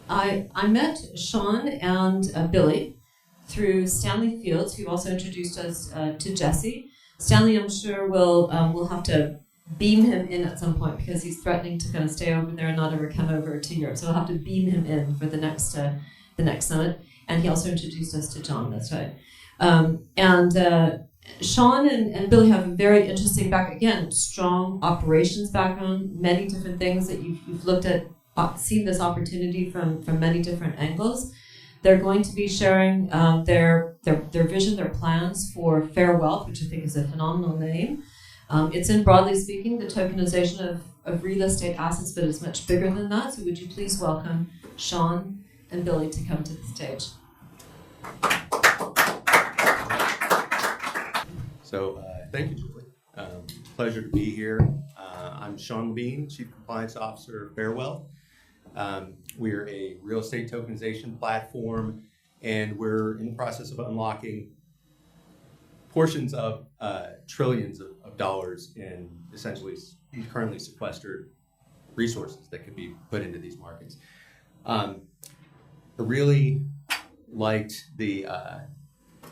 I met Sean and Billy through Stanley Fields, who also introduced us to Jesse. Stanley, I'm sure, will have to beam him in at some point because he's threatening to kind of stay over there and not ever come over to Europe. So we'll have to beam him in for the next summit. And he also introduced us to John. That's right. Sean and Billy have a very interesting strong operations background, many different things that you've looked at, seen this opportunity from many different angles. They're going to be sharing their vision, their plans for FairWealth, which I think is a phenomenal name. It's in, broadly speaking, the tokenization of real estate assets, but it's much bigger than that. So would you please welcome Sean and Billy to come to the stage. So thank you, Julie. Pleasure to be here. I'm Sean Bean, Chief Compliance Officer of FairWealth. We're a real estate tokenization platform, and we're in the process of unlocking portions of trillions of dollars in essentially currently sequestered resources that could be put into these markets. I really liked the,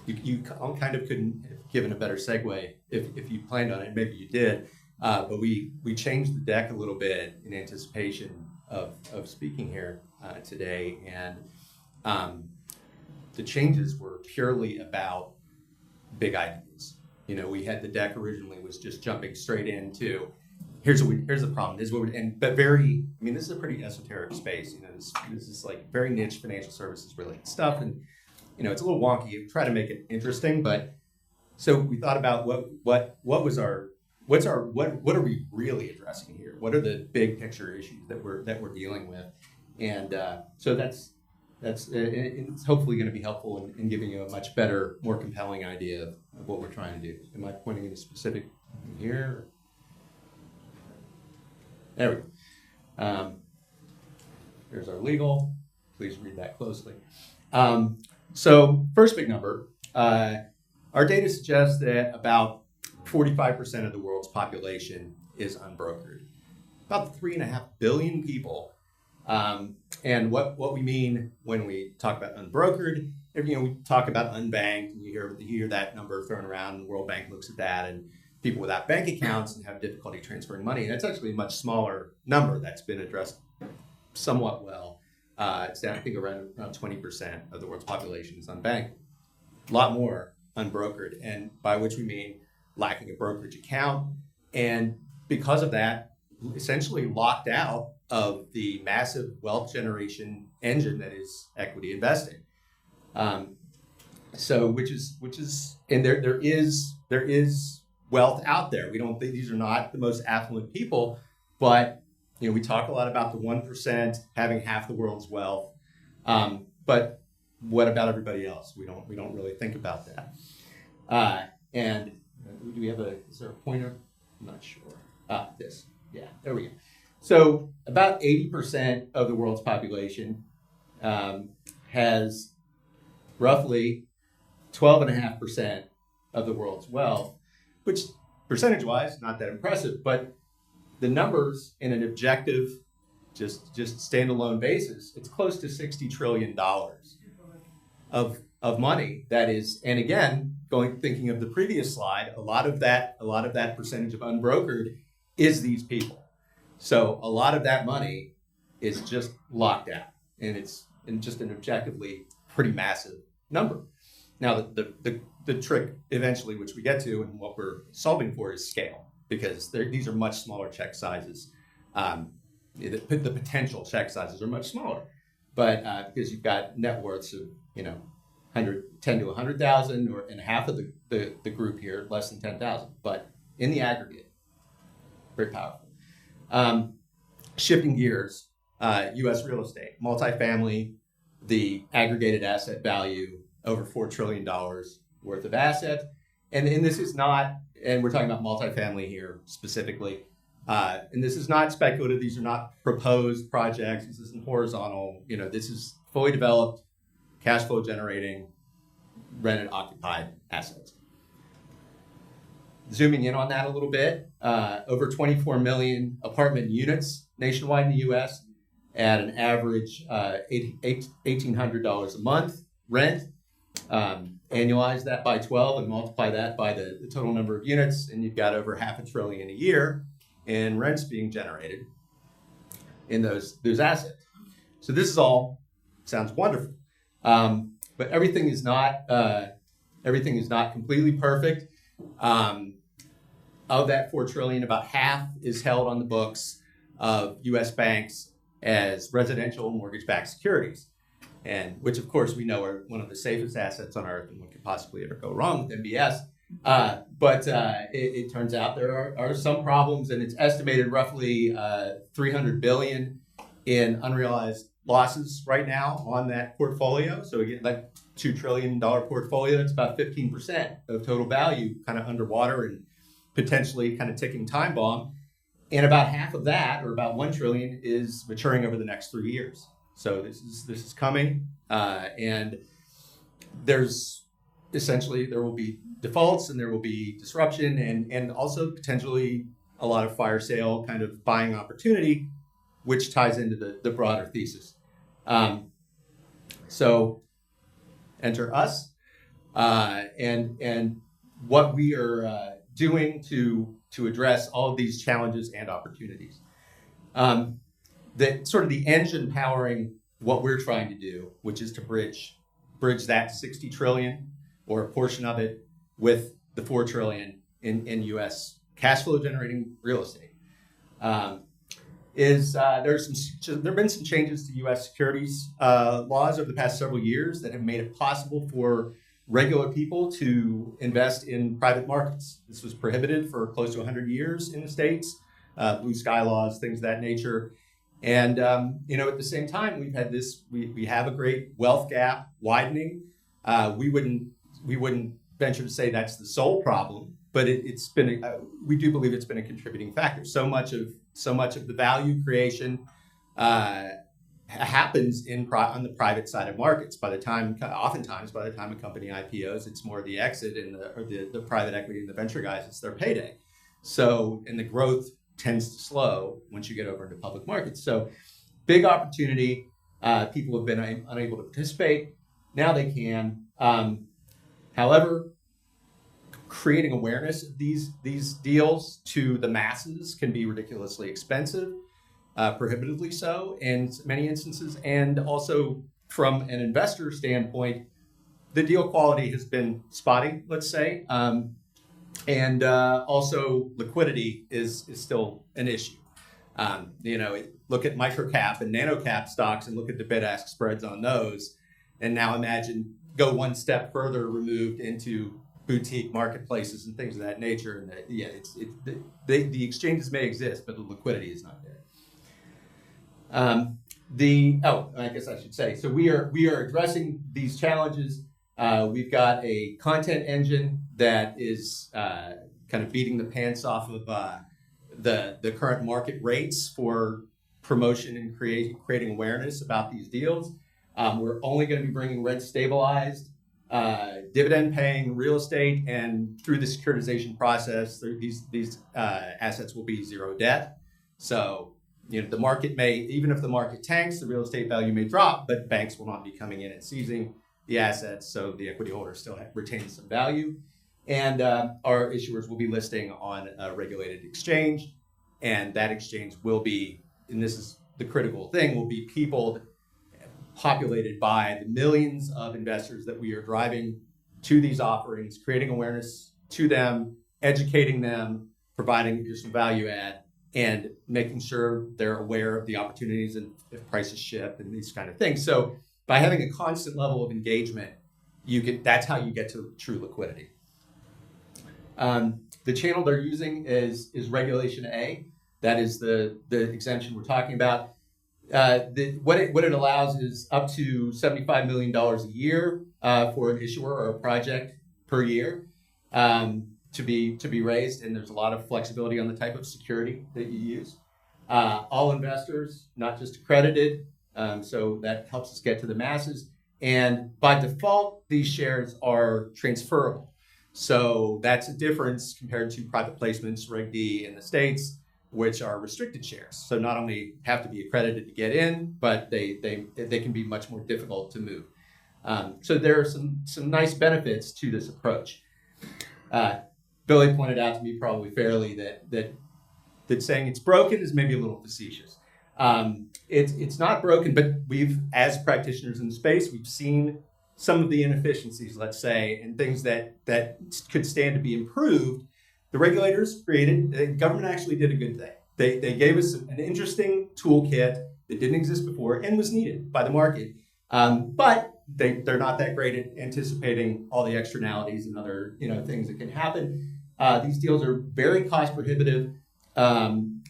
you kind of couldn't have given a better segue if you planned on it, maybe you did, but we changed the deck a little bit in anticipation of speaking here today, and the changes were purely about big ideas. You know, we had the deck originally was just jumping straight into here's the problem. This is what this is a pretty esoteric space. You know, this is like very niche financial services related stuff, and you know, it's a little wonky. We try to make it interesting, but so we thought about what are we really addressing here? What are the big picture issues that we're dealing with? And so that's it's hopefully going to be helpful in giving you a much better, more compelling idea of what we're trying to do. Am I pointing in a specific here? There we go. Here's our legal. Please read that closely. So first big number, our data suggests that about 45% of the world's population is unbrokered. About 3.5 billion people. And what we mean when we talk about unbrokered, you know, we talk about unbanked, and you hear that number thrown around, and the World Bank looks at that, and people without bank accounts and have difficulty transferring money. And that's actually a much smaller number that's been addressed somewhat well. It's down, I think, around 20% of the world's population is unbanked. A lot more unbrokered, and by which we mean lacking a brokerage account, and because of that, essentially locked out of the massive wealth generation engine that is equity investing. So which is, and there is wealth out there. We don't think these are not the most affluent people, but you know, we talk a lot about the 1% having half the world's wealth. But what about everybody else? We don't really think about that. And do we have is there a pointer? I'm not sure. This. Yeah, there we go. So about 80% of the world's population has roughly 12.5% of the world's wealth, which percentage-wise, not that impressive, but the numbers in an objective, just standalone basis, it's close to $60 trillion of money that is, and again, thinking of the previous slide, a lot of that percentage of unbrokered is these people. So a lot of that money is just locked out, and it's just an objectively pretty massive number. Now, the trick eventually, which we get to, and what we're solving for, is scale, because these are much smaller check sizes. The potential check sizes are much smaller, but because you've got net worths of 10 to 100,000, and half of the group here less than 10,000, but in the aggregate, very powerful. Shifting gears, U.S. real estate, multifamily, the aggregated asset value over $4 trillion worth of assets. And this is not, and we're talking about multifamily here specifically, and this is not speculative. These are not proposed projects. This isn't horizontal. This is fully developed, cash flow generating, rented, occupied assets. Zooming in on that a little bit, over 24 million apartment units nationwide in the U.S., at an average $1,800 a month rent. Annualize that by 12 and multiply that by the total number of units, and you've got over $500 billion a year in rents being generated in those assets. So this is all sounds wonderful, but everything is not completely perfect. Of that $4 trillion, about half is held on the books of U.S. banks as residential mortgage-backed securities, and which, of course, we know are one of the safest assets on earth and what could possibly ever go wrong with MBS. But it turns out there are some problems, and it's estimated roughly $300 billion in unrealized losses right now on that portfolio. So again, that $2 trillion portfolio, that's about 15% of total value, kind of underwater and potentially kind of ticking time bomb. And about half of that, or about $1 trillion, is maturing over the next 3 years. So this is coming, and there's essentially there will be defaults and there will be disruption and also potentially a lot of fire sale kind of buying opportunity, which ties into the broader thesis. So enter us, and what we are doing to address all of these challenges and opportunities. That sort of the engine powering what we're trying to do, which is to bridge that 60 trillion or a portion of it with the 4 trillion in U.S. cash flow generating real estate. There have been some changes to U.S. securities laws over the past several years that have made it possible for regular people to invest in private markets. This was prohibited for close to 100 years in the States, blue sky laws, things of that nature. And, at the same time, we've had we have a great wealth gap widening. We wouldn't venture to say that's the sole problem, but it's been, we do believe it's been a contributing factor. So much of the value creation happens on the private side of markets. Oftentimes by the time a company IPOs, it's more the exit or the private equity and the venture guys, it's their payday. So, and the growth tends to slow once you get over into public markets. So big opportunity. People have been unable to participate. Now they can. However, creating awareness of these deals to the masses can be ridiculously expensive, prohibitively so in many instances. And also from an investor standpoint, the deal quality has been spotty, let's say. And also liquidity is still an issue. Look at microcap and nanocap stocks and look at the bid-ask spreads on those. And now imagine go one step further removed into boutique marketplaces and things of that nature. And the exchanges may exist, but the liquidity is not there. I guess I should say, so we are addressing these challenges. We've got a content engine that is kind of beating the pants off of the current market rates for promotion and creating awareness about these deals. We're only going to be bringing rent stabilized, dividend-paying real estate, and through the securitization process, these assets will be zero debt. So the market even if the market tanks, the real estate value may drop, but banks will not be coming in and seizing the assets, so the equity holder still retains some value. And our issuers will be listing on a regulated exchange, and that exchange will be, and this is the critical thing, will be peopled, populated by the millions of investors that we are driving to these offerings, creating awareness to them, educating them, providing additional value add, and making sure they're aware of the opportunities and if prices shift and these kind of things. So by having a constant level of engagement, that's how you get to true liquidity. The channel they're using is Regulation A. That is the exemption we're talking about. What it allows is up to $75 million a year for an issuer or a project per year to be raised, and there's a lot of flexibility on the type of security that you use. All investors, not just accredited, so that helps us get to the masses. And by default, these shares are transferable. So that's a difference compared to private placements, Reg D in the States. which are restricted shares. So not only have to be accredited to get in, but they can be much more difficult to move. So there are some nice benefits to this approach. Billy pointed out to me probably fairly that saying it's broken is maybe a little facetious. It's not broken, but we've, as practitioners in the space, we've seen some of the inefficiencies, let's say, and things that could stand to be improved. The regulators the government actually did a good thing. They gave us an interesting toolkit that didn't exist before and was needed by the market. But they're not that great at anticipating all the externalities and other things that can happen. These deals are very cost prohibitive. The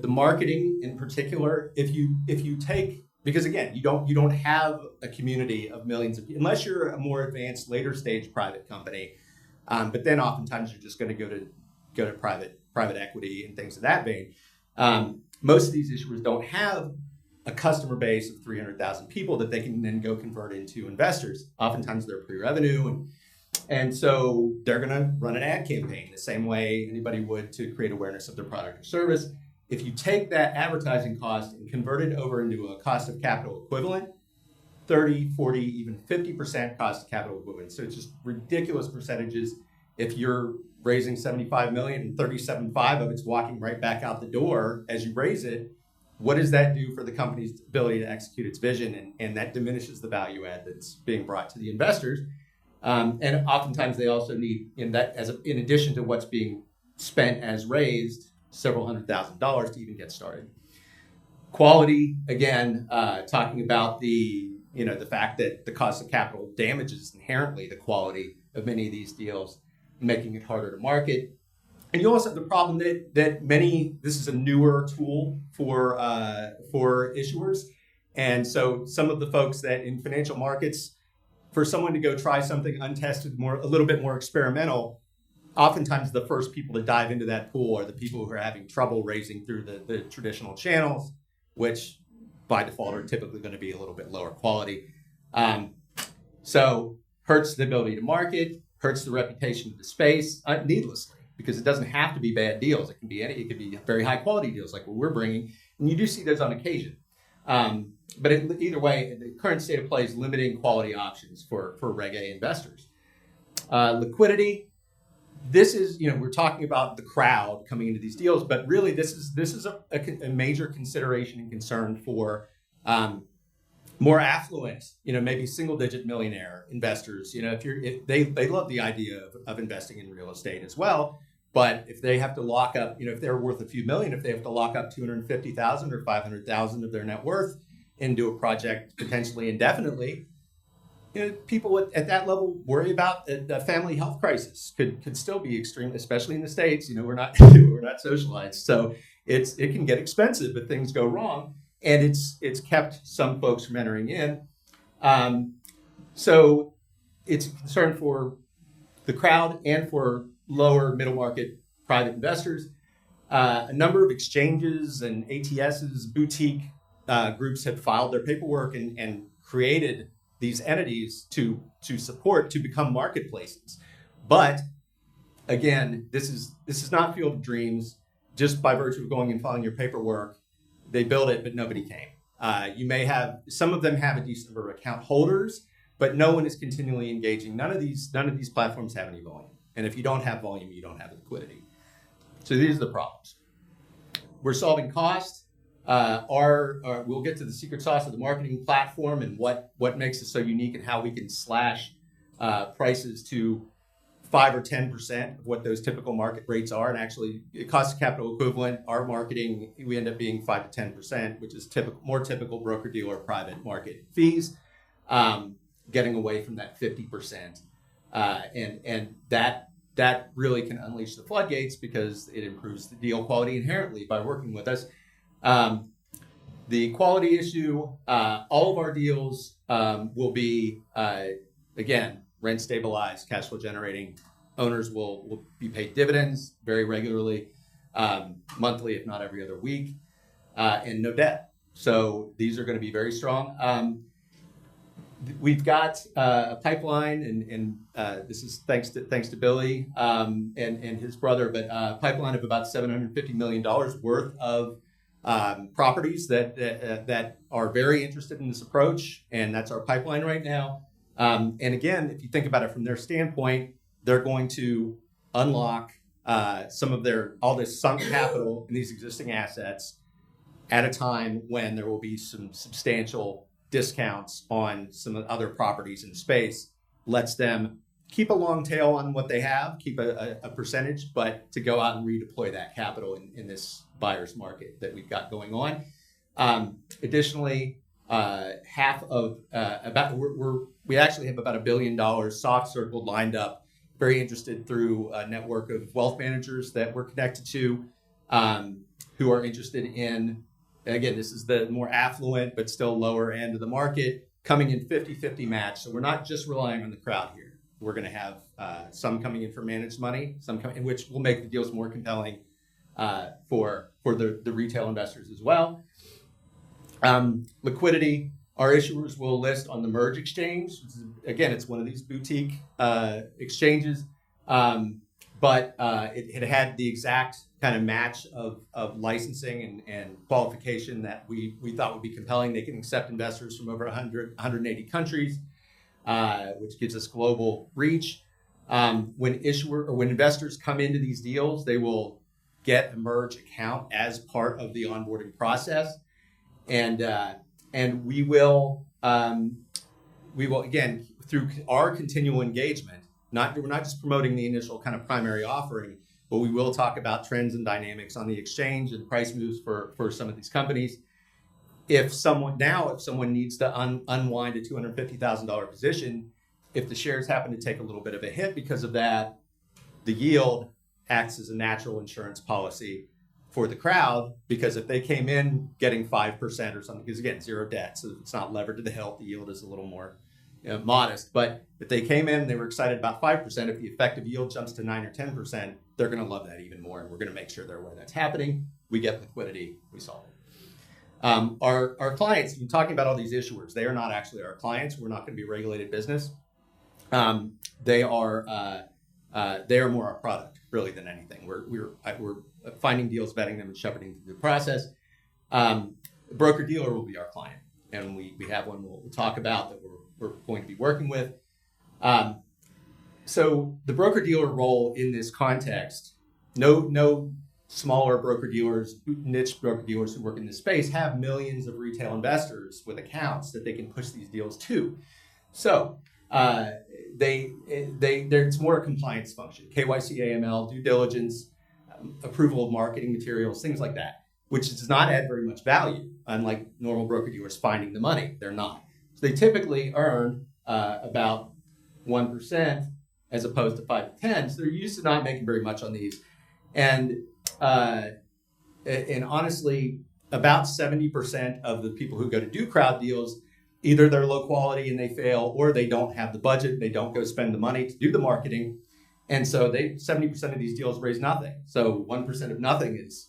marketing in particular, if you take, because again, you don't have a community of millions of people unless you're a more advanced later stage private company. But then oftentimes you're just going to go to private equity and things of that vein. Most of these issuers don't have a customer base of 300,000 people that they can then go convert into investors. Oftentimes they're pre-revenue, and so they're going to run an ad campaign the same way anybody would to create awareness of their product or service. If you take that advertising cost and convert it over into a cost of capital equivalent, 30, 40, even 50% cost of capital equivalent. So it's just ridiculous percentages. If you're raising 75 million and 37.5 of it's walking right back out the door as you raise it, what does that do for the company's ability to execute its vision? And that diminishes the value add that's being brought to the investors. And oftentimes they also need, in addition to what's being spent as raised, several $100,000s to even get started. Quality, again, talking about the fact that the cost of capital damages inherently the quality of many of these deals, making it harder to market. And you also have the problem that this is a newer tool for issuers. And so some of the folks that in financial markets, for someone to go try something untested, a little bit more experimental, oftentimes the first people to dive into that pool are the people who are having trouble raising through the traditional channels, which by default are typically going to be a little bit lower quality. So hurts the ability to market, hurts the reputation of the space needlessly, because it doesn't have to be bad deals. It can be very high quality deals like what we're bringing, and you do see those on occasion. But either way, the current state of play is limiting quality options for Reg A investors. Liquidity. This is, we're talking about the crowd coming into these deals, but really this is a major consideration and concern for more affluent, maybe single-digit millionaire investors. If they love the idea of investing in real estate as well, but if they have to lock up, if they're worth a few million, if they have to lock up 250,000 or 500,000 of their net worth into a project potentially indefinitely, people at that level worry about a family health crisis. Could still be extreme, especially in the States. We're not socialized, so it can get expensive if things go wrong, and it's kept some folks from entering in. So it's a concern for the crowd and for lower middle market private investors. A number of exchanges and ATSs, boutique groups have filed their paperwork and created these entities to become marketplaces. But again, this is not Field of Dreams. Just by virtue of going and filing your paperwork, they built it, but nobody came. You may have, some of them have a decent number of account holders, but no one is continually engaging. None of these platforms have any volume. And if you don't have volume, you don't have liquidity. So these are the problems. We're solving cost. We'll get to the secret sauce of the marketing platform and what makes it so unique and how we can slash prices to 5 or 10% of what those typical market rates are. And actually, it cost of capital equivalent. Our marketing, we end up being 5 to 10%, which is more typical broker-dealer private market fees, getting away from that 50%. And that really can unleash the floodgates because it improves the deal quality inherently by working with us. The quality issue, all of our deals will be, again, rent stabilized, cash flow generating. Owners will be paid dividends very regularly, monthly, if not every other week, and no debt. So these are going to be very strong. We've got a pipeline, and this is thanks to Billy and his brother, but a pipeline of about $750 million worth of properties that are very interested in this approach, and that's our pipeline right now. And again, if you think about it from their standpoint, they're going to unlock some of all this sunk capital in these existing assets at a time when there will be some substantial discounts on some of the other properties in the space. Lets them keep a long tail on what they have, keep a percentage, but to go out and redeploy that capital in this buyer's market that we've got going on. Additionally, half of we actually have about $1 billion soft circled lined up, very interested through a network of wealth managers that we're connected to, who are interested in, again, this is the more affluent but still lower end of the market, coming in 50-50 match. So we're not just relying on the crowd here. We're going to have some coming in for managed money, some coming in, which will make the deals more compelling for the retail investors as well. Liquidity, our issuers will list on the MERJ exchange. Again, it's one of these boutique exchanges, but it had the exact kind of match of licensing and qualification that we thought would be compelling. They can accept investors from over 180 countries, which gives us global reach. When investors come into these deals, they will get a MERJ account as part of the onboarding process, and we will again, through our continual engagement. We're not just promoting the initial kind of primary offering, but we will talk about trends and dynamics on the exchange and price moves for some of these companies. If someone needs to unwind a $250,000 position, if the shares happen to take a little bit of a hit because of that, the yield acts as a natural insurance policy for the crowd, because if they came in getting 5% or something, because again, zero debt, so it's not levered to the hilt, the yield is a little more modest. But if they came in and they were excited about 5%, if the effective yield jumps to 9 or 10%, they're going to love that even more, and we're going to make sure they're aware that's happening. We get liquidity, we solve it. Our clients, you're talking about all these issuers, they are not actually our clients. We're not going to be a regulated business. They are more our product, really, than anything. We're finding deals, vetting them, and shepherding through the process. Broker dealer will be our client, and we have one we'll talk about that we're going to be working with. So the broker dealer role in this context, no smaller broker dealers, niche broker dealers who work in this space have millions of retail investors with accounts that they can push these deals to. So it's more a compliance function, KYC, AML, due diligence, approval of marketing materials, things like that, which does not add very much value, unlike normal broker dealers finding the money. They're not. So they typically earn about 1% as opposed to 5 to 10. So they're used to not making very much on these. And honestly, about 70% of the people who go to do crowd deals, either they're low quality and they fail, or they don't have the budget, they don't go spend the money to do the marketing. And so 70% of these deals raise nothing. So 1% of nothing is,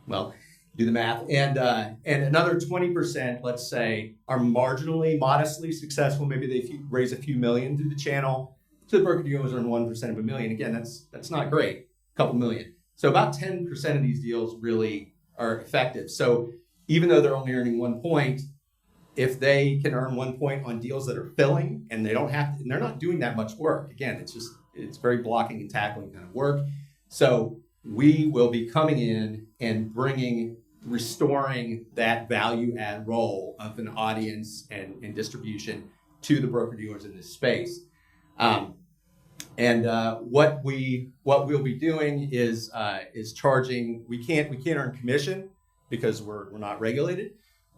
well, do the math. And another 20%, let's say, are marginally, modestly successful. Maybe they raise a few million through the channel. So the broker dealers earn 1% of a million. Again, that's not great, a couple million. So about 10% of these deals really are effective. So even though they're only earning 1 point, if they can earn 1 point on deals that are filling and and they're not doing that much work. Again, it's very blocking and tackling kind of work. So we will be coming in and restoring that value add role of an audience and distribution to the broker dealers in this space. What we'll be doing is charging. We can't earn commission because we're not regulated,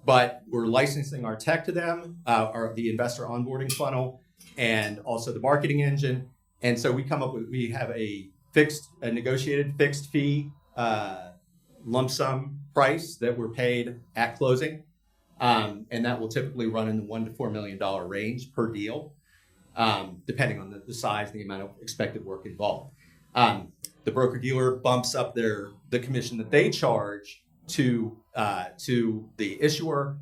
but we're licensing our tech to them, the investor onboarding funnel, and also the marketing engine. And so we have a negotiated fixed fee lump sum price that we're paid at closing, and that will typically run in the $1 to $4 million range per deal, depending on the size and the amount of expected work involved. The broker dealer bumps up the commission that they charge to the issuer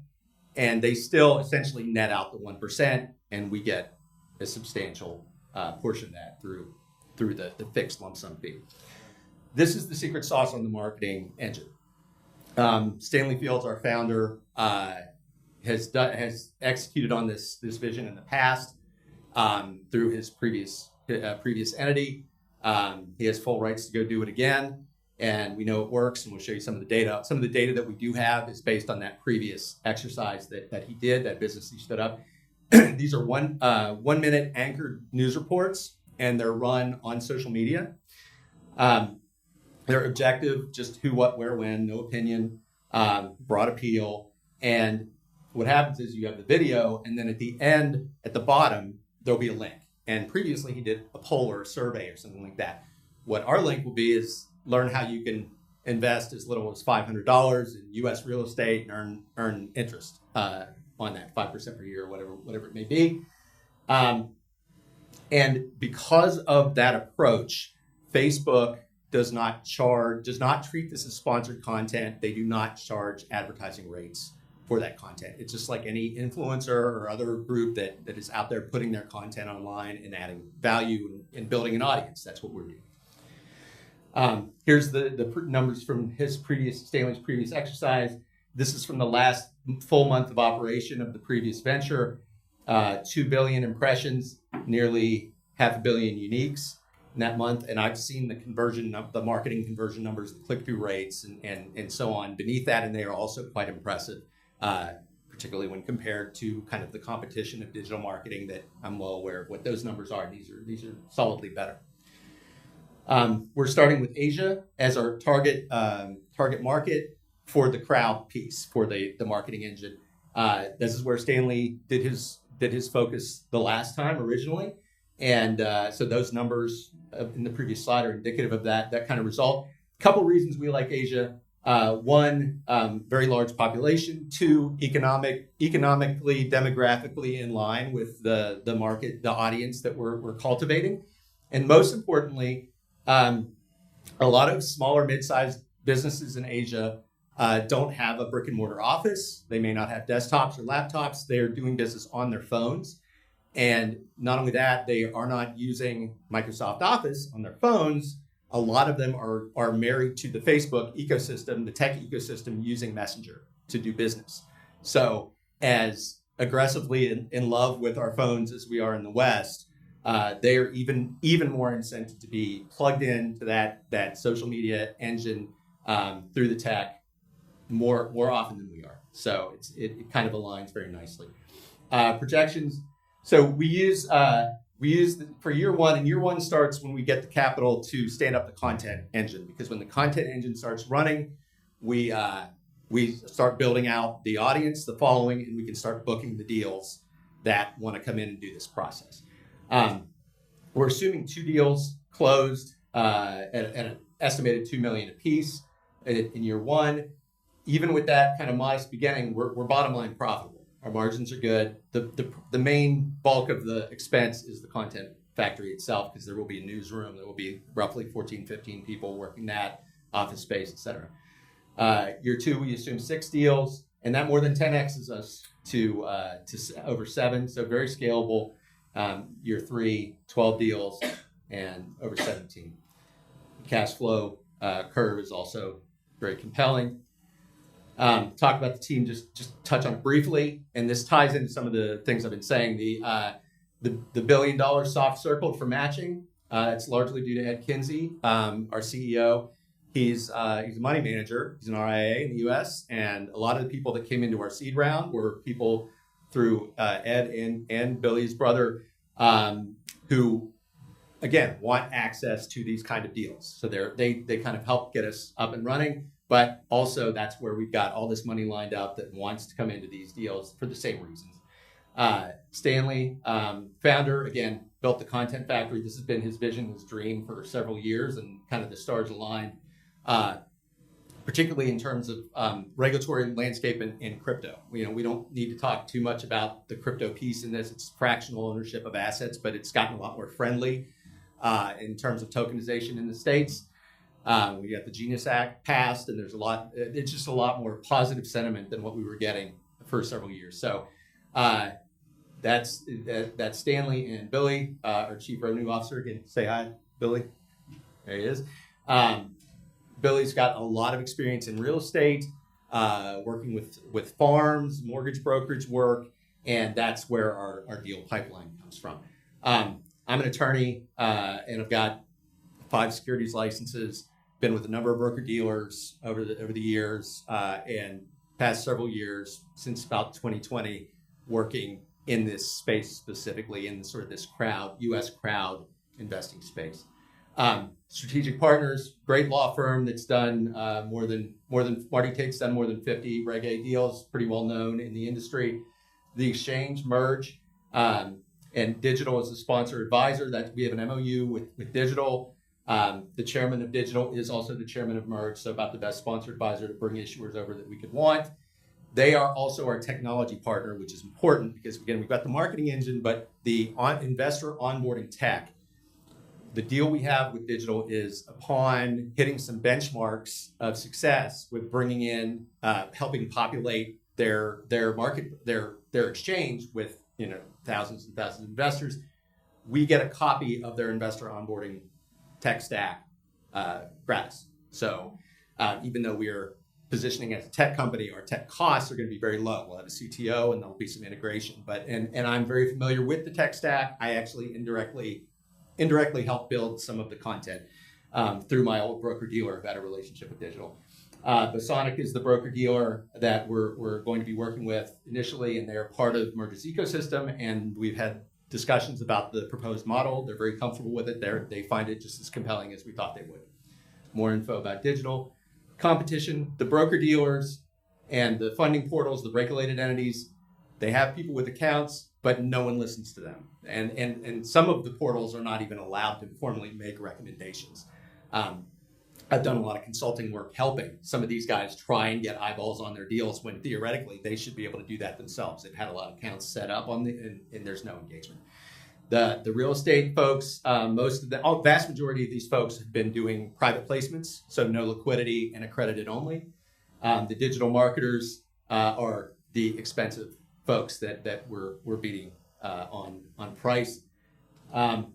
and they still essentially net out the 1%, and we get a substantial portion of that through the fixed lump sum fee. This is the secret sauce on the marketing engine. Stanley Fields, our founder, has executed on this vision in the past through his previous entity. He has full rights to go do it again, and we know it works, and we'll show you some of the data. Some of the data that we do have is based on that previous exercise that he did, that business he stood up. These are 1 minute anchored news reports, and they're run on social media. They're objective, just who, what, where, when, no opinion, broad appeal. And what happens is you have the video, and then at the end, at the bottom, there'll be a link. And previously he did a poll or a survey or something like that. What our link will be is learn how you can invest as little as $500 in U.S. real estate and earn interest on that 5% per year, or whatever it may be. And because of that approach, Facebook does not treat this as sponsored content. They do not charge advertising rates for that content. It's just like any influencer or other group that is out there putting their content online and adding value and building an audience. That's what we're doing. Here's the numbers from Stanley's previous exercise. This is from the last full month of operation of the previous venture. 2 billion impressions, nearly 500 million uniques in that month. And I've seen the marketing conversion numbers, the click-through rates, and so on beneath that, and they are also quite impressive, particularly when compared to kind of the competition of digital marketing that I'm well aware of what those numbers are. These are solidly better. We're starting with Asia as our target market for the crowd piece, for the marketing engine. This is where Stanley did his focus the last time originally. And so those numbers in the previous slide are indicative of that kind of result. A couple reasons we like Asia. One, very large population. Two, economically, demographically in line with the market, the audience that we're cultivating. And most importantly, a lot of smaller, mid-sized businesses in Asia don't have a brick and mortar office. They may not have desktops or laptops. They're doing business on their phones. And not only that, they are not using Microsoft Office on their phones. A lot of them are married to the Facebook ecosystem, the tech ecosystem, using Messenger to do business. So as aggressively in love with our phones as we are in the West, they are even more incented to be plugged into that social media engine through the tech more often than we are. So it kind of aligns very nicely. Projections. So we use for year one, and year one starts when we get the capital to stand up the content engine, because when the content engine starts running, we start building out the audience, the following, and we can start booking the deals that want to come in and do this process. We're assuming 2 deals closed at an estimated $2 million apiece in year one. Even with that kind of modest beginning, we're bottom line profitable. Our margins are good. The main bulk of the expense is the content factory itself, because there will be a newsroom. There will be roughly 14, 15 people working that, office space, et cetera. Year two, we assume 6 deals, and that more than 10x's us to over 7, so very scalable. Year 3, 12 deals, and over 17. The cash flow curve is also very compelling. Talk about the team, just touch on it briefly, and this ties into some of the things I've been saying. The $1 billion soft circle for matching, it's largely due to Ed Kinsey, our CEO. He's a money manager. He's an RIA in the U.S., and a lot of the people that came into our seed round were people through Ed and Billy's brother, who, again, want access to these kind of deals. So they kind of help get us up and running. But also that's where we've got all this money lined up that wants to come into these deals for the same reasons. Stanley, founder, again, built the content factory. This has been his vision, his dream for several years, and kind of the stars aligned, particularly in terms of regulatory landscape in crypto. We don't need to talk too much about the crypto piece in this. It's fractional ownership of assets, but it's gotten a lot more friendly in terms of tokenization in the States. We got the Genius Act passed, and it's just a lot more positive sentiment than what we were getting a first several years. So that's Stanley and Billy, our Chief Revenue Officer. Again, say hi, Billy. There he is. Billy's got a lot of experience in real estate, working with farms, mortgage brokerage work, and that's where our deal pipeline comes from. I'm an attorney, and I've got 5 securities licenses, been with a number of broker dealers over the years, and past several years, since about 2020, working in this space, specifically in sort of this U.S. crowd investing space. Strategic Partners, great law firm that's done more than Marty Tate's done more than 50 Reg A deals, pretty well known in the industry. The exchange, MERJ, and Digital is the sponsor advisor. That we have an MOU with Digital. The chairman of Digital is also the chairman of MERJ, so about the best sponsor advisor to bring issuers over that we could want. They are also our technology partner, which is important because, again, we've got the marketing engine, but the investor onboarding tech. The deal we have with Digital is upon hitting some benchmarks of success with bringing in, helping populate their exchange with thousands and thousands of investors, we get a copy of their investor onboarding tech stack gratis. So even though we're positioning as a tech company, our tech costs are going to be very low. We'll have a CTO and there'll be some integration. But and I'm very familiar with the tech stack. I actually indirectly helped build some of the content through my old broker dealer. I've had a relationship with Digital. Bosonic is the broker dealer that we're going to be working with initially, and they're part of MERJ's ecosystem. And we've had discussions about the proposed model. They're very comfortable with it. They find it just as compelling as we thought they would. More info about Digital. Competition, the broker dealers and the funding portals, the regulated entities, they have people with accounts, but no one listens to them. And some of the portals are not even allowed to formally make recommendations. I've done a lot of consulting work helping some of these guys try and get eyeballs on their deals when theoretically they should be able to do that themselves. They've had a lot of accounts set up and there's no engagement. The real estate folks, vast majority of these folks have been doing private placements, so no liquidity and accredited only. The digital marketers are the expensive folks that we're beating on price. We're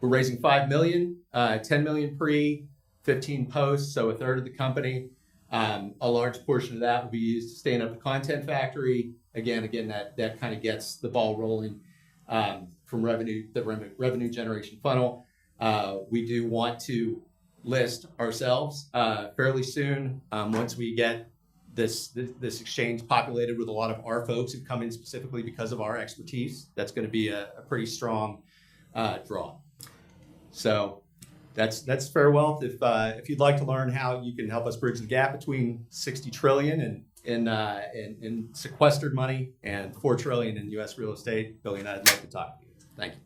raising $5 million, $10 million pre, 15 posts, so a third of the company. A large portion of that will be used to stand up the content factory. Again, that kind of gets the ball rolling from the revenue generation funnel. We do want to list ourselves fairly soon once we get this exchange populated with a lot of our folks who come in specifically because of our expertise. That's going to be a pretty strong draw. So that's FairWealth. If you'd like to learn how you can help us bridge the gap between $60 trillion in sequestered money and $4 trillion in U.S. real estate, Billy and I'd love to talk to you. Thank you.